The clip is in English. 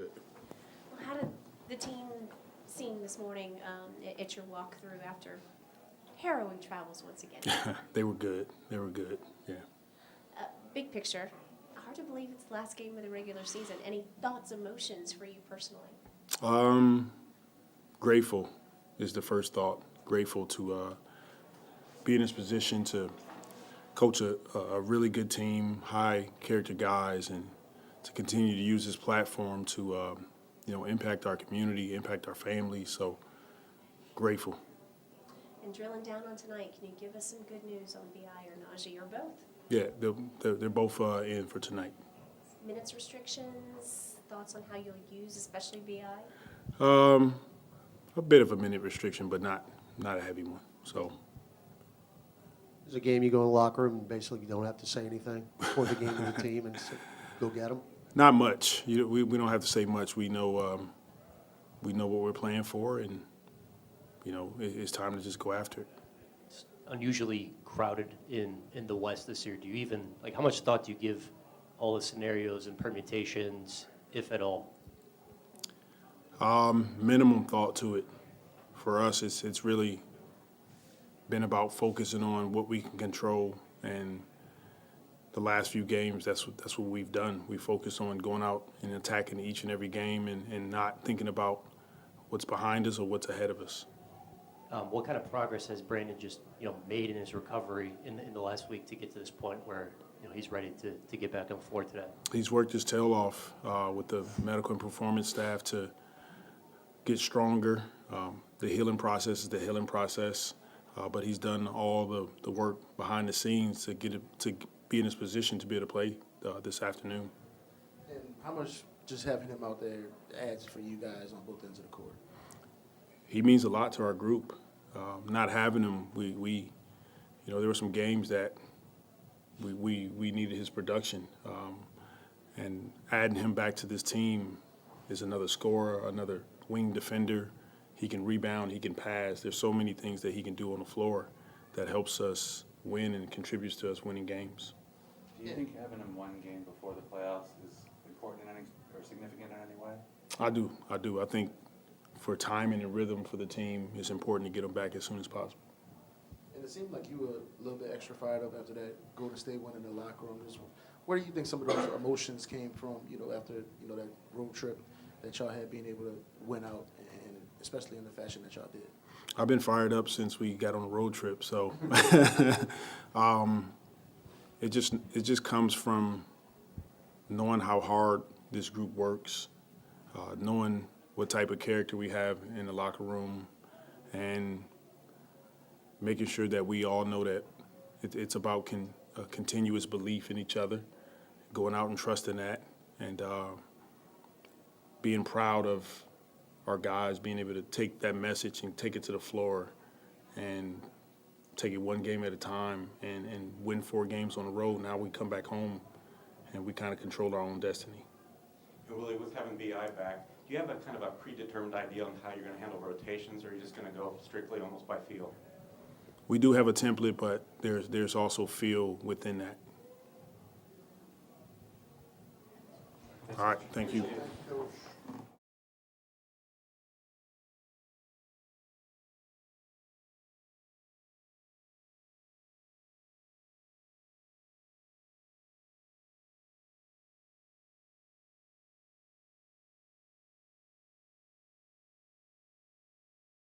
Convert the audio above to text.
Well, how did the team seem this morning at your walkthrough after harrowing travels once again? They were good. Yeah. Big picture, hard to believe it's the last game of the regular season. Any thoughts, emotions for you personally? Grateful is the first thought. Grateful to be in this position to coach a really good team, high character guys, and to continue to use this platform to impact our community, impact our families. So grateful. And drilling down on tonight, can you give us some good news on BI or Naji or both? Yeah, they're both in for tonight. Minutes restrictions, thoughts on how you'll use, especially BI? A bit of a minute restriction, but not a heavy one. So. It's a game you go in the locker room and basically you don't have to say anything before the game with the team and go get them? Not much. We don't have to say much. We know what we're playing for, and it's time to just go after it. It's unusually crowded in the West this year. Do you even how much thought do you give all the scenarios and permutations, if at all? Minimum thought to it. For us, it's really been about focusing on what we can control, and the last few games, that's what we've done. We focus on going out and attacking each and every game, and not thinking about what's behind us or what's ahead of us. What kind of progress has Brandon just made in his recovery in the last week to get to this point where he's ready to get back on the floor today? He's worked his tail off with the medical and performance staff to get stronger. The healing process is the healing process, but he's done all the work behind the scenes to be in his position to be able to play this afternoon. And how much just having him out there adds for you guys on both ends of the court? He means a lot to our group. Not having him, we there were some games that we needed his production, and adding him back to this team is another scorer, another wing defender. He can rebound, he can pass. There's so many things that he can do on the floor that helps us win and contributes to us winning games. Do you think having him one game before the playoffs is important or significant in any way? I do. I think for timing and rhythm for the team, it's important to get him back as soon as possible. And it seemed like you were a little bit extra fired up after that Golden State win in the locker room. Where do you think some of those emotions came from, after, that road trip that y'all had, being able to win out, and especially in the fashion that y'all did? I've been fired up since we got on a road trip, so it just comes from knowing how hard this group works, knowing what type of character we have in the locker room, and making sure that we all know that it's about a continuous belief in each other, going out and trusting that, and being proud of our guys being able to take that message and take it to the floor and take it one game at a time and win 4 games on the road. Now we come back home and we kind of control our own destiny. And Willie, with having BI back, do you have a kind of a predetermined idea on how you're going to handle rotations, or are you just going to go strictly almost by feel? We do have a template, but there's also feel within that. All right, thank you.